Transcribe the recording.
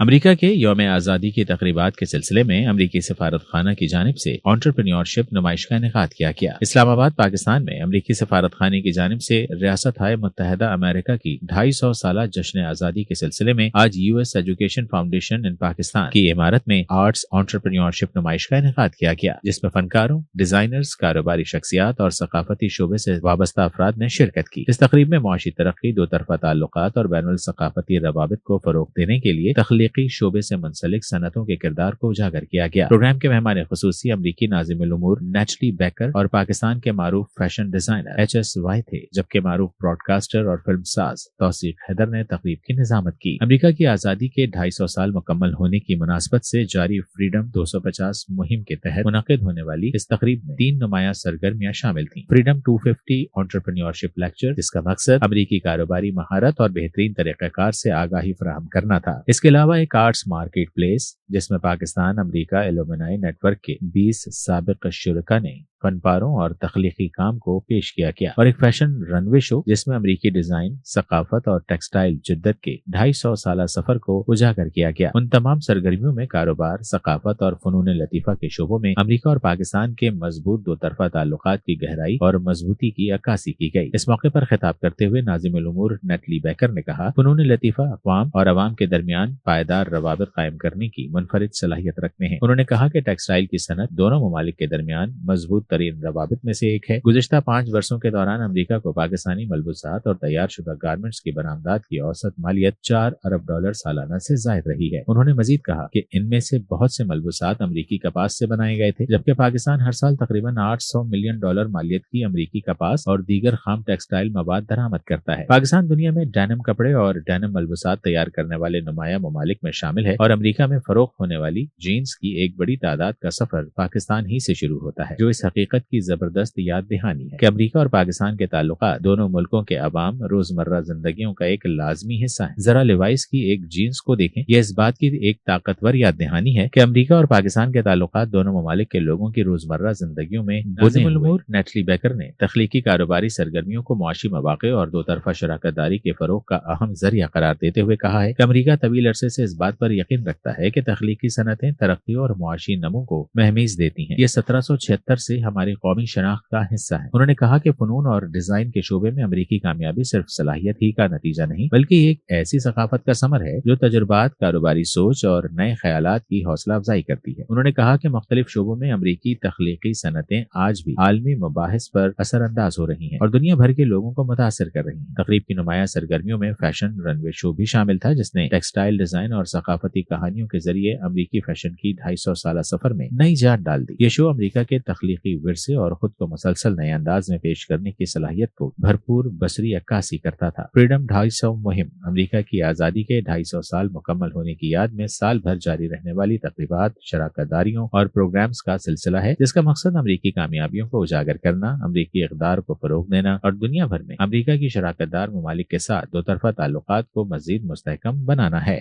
امریکہ کے یوم آزادی کی تقریبات کے سلسلے میں امریکی سفارت خانہ کی جانب سے انٹرپرینیورشپ نمائش کا انعقاد کیا گیا۔ اسلام آباد پاکستان میں امریکی سفارت خانے کی جانب سے ریاستہائے متحدہ امریکہ کی 250 سالہ جشن آزادی کے سلسلے میں آج یو ایس ایجوکیشن فاؤنڈیشن ان پاکستان کی عمارت میں آرٹس انٹرپرینیورشپ نمائش کا انعقاد کیا گیا، جس میں فنکاروں، ڈیزائنرز، کاروباری شخصیات اور ثقافتی شعبے سے وابستہ افراد نے شرکت کی۔ اس تقریب میں معاشی ترقی، دو طرفہ تعلقات اور بین الثقافتی روابط کو فروغ دینے کے لیے تخلیقی شعبے سے منسلک صنعتوں کے کردار کو اجاگر کیا گیا۔ پروگرام کے مہمان خصوصی امریکی ناظم الامور نیٹلی بیکر اور پاکستان کے معروف fashion designer H S Y تھے، جبکہ معروف براڈ کاسٹر اور فلم ساز توثیق حیدر نے تقریب کی نظامت کی۔ امریکہ کی آزادی کے 250 سال مکمل ہونے کی مناسبت سے جاری فریڈم 250 مہم کے تحت منعقد ہونے والی اس تقریب میں 3 نمایاں سرگرمیاں شامل تھیں۔ فریڈم 250 انٹرپرینیورشپ لیکچر، جس کا مقصد امریکی کاروباری مہارت اور بہترین طریقہ کار سے آگاہی فراہم کرنا تھا۔ اس کے علاوہ ایک آرٹس مارکیٹ پلیس، جس میں پاکستان امریکہ ایلومنائی نیٹ ورک کے 20 سابق شرکاء نے فن پاروں اور تخلیقی کام کو پیش کیا گیا، اور ایک فیشن رن وے شو، جس میں امریکی ڈیزائن، ثقافت اور ٹیکسٹائل جدت کے 250 سالہ سفر کو اجاگر کیا گیا۔ ان تمام سرگرمیوں میں کاروبار، ثقافت اور فنون لطیفہ کے شعبوں میں امریکہ اور پاکستان کے مضبوط دو طرفہ تعلقات کی گہرائی اور مضبوطی کی عکاسی کی گئی۔ اس موقع پر خطاب کرتے ہوئے ناظم الامور نیٹلی بیکر نے کہا، فنون لطیفہ اقوام اور عوام کے درمیان پائیدار روابط قائم کرنے کی منفرد صلاحیت رکھتے ہیں۔ انہوں نے کہا کہ ٹیکسٹائل کی صنعت دونوں ممالک کے درمیان مضبوط ترین روابط میں سے ایک ہے۔ گزشتہ 5 برسوں کے دوران امریکہ کو پاکستانی ملبوسات اور تیار شدہ گارمنٹس کی برآمدات کی اوسط مالیت $4 ارب سالانہ سے زائد رہی ہے۔ انہوں نے مزید کہا کہ ان میں سے بہت سے ملبوسات امریکی کپاس سے بنائے گئے تھے، جبکہ پاکستان ہر سال تقریباً $800 ملین مالیت کی امریکی کپاس اور دیگر خام ٹیکسٹائل مواد درآمد کرتا ہے۔ پاکستان دنیا میں ڈینم کپڑے اور ڈینم ملبوسات تیار کرنے والے نمایاں ممالک میں شامل ہے، اور امریکہ میں فروخت ہونے والی جینز کی ایک بڑی تعداد کا سفر پاکستان ہی سے شروع ہوتا ہے، جو اس حقیقت کی زبردست یاد دہانی ہے کہ امریکہ اور پاکستان کے تعلقات دونوں ملکوں کے عوام روزمرہ زندگیوں کا ایک لازمی حصہ ہے۔ ذرا لیوائس کی ایک جینز کو دیکھیں، یہ اس بات کی ایک طاقتور یاد دہانی ہے کہ امریکہ اور پاکستان کے تعلقات دونوں ممالک کے لوگوں کی روزمرہ زندگیوں میں ناظم الامور نیٹلی بیکر نے تخلیقی کاروباری سرگرمیوں کو معاشی مواقع اور دو طرفہ شراکت داری کے فروغ کا اہم ذریعہ قرار دیتے ہوئے کہا ہے کہ امریکہ طویل عرصے سے اس بات پر یقین رکھتا ہے کہ تخلیقی صنعتیں ترقی اور معاشی نمو کو مہمیز دیتی ہیں۔ یہ 1776 سے ہماری قومی شناخت کا حصہ ہے۔ انہوں نے کہا کہ فنون اور ڈیزائن کے شعبے میں امریکی کامیابی صرف صلاحیت ہی کا نتیجہ نہیں، بلکہ ایک ایسی ثقافت کا ثمر ہے جو تجربات، کاروباری سوچ اور نئے خیالات کی حوصلہ افزائی کرتی ہے۔ انہوں نے کہا کہ مختلف شعبوں میں امریکی تخلیقی صنعتیں آج بھی عالمی مباحث پر اثر انداز ہو رہی ہیں اور دنیا بھر کے لوگوں کو متاثر کر رہی ہیں۔ تقریب کی نمایاں سرگرمیوں میں فیشن رن وے شو بھی شامل تھا، جس نے ٹیکسٹائل ڈیزائن اور ثقافتی کہانیوں کے ذریعے امریکی فیشن کی 250 سالہ سفر میں نئی جان ڈال دی۔ یہ شو امریکہ کے تخلیقی ورثے اور خود کو مسلسل نئے انداز میں پیش کرنے کی صلاحیت کو بھرپور بصری عکاسی کرتا تھا۔ فریڈم 250 مہم امریکہ کی آزادی کے 250 سال مکمل ہونے کی یاد میں سال بھر جاری رہنے والی تقریبات، شراکت داریوں اور پروگرامز کا سلسلہ ہے، جس کا مقصد امریکی کامیابیوں کو اجاگر کرنا، امریکی اقدار کو فروغ دینا اور دنیا بھر میں امریکہ کی شراکت دار ممالک کے ساتھ دو طرفہ تعلقات کو مزید مستحکم بنانا ہے۔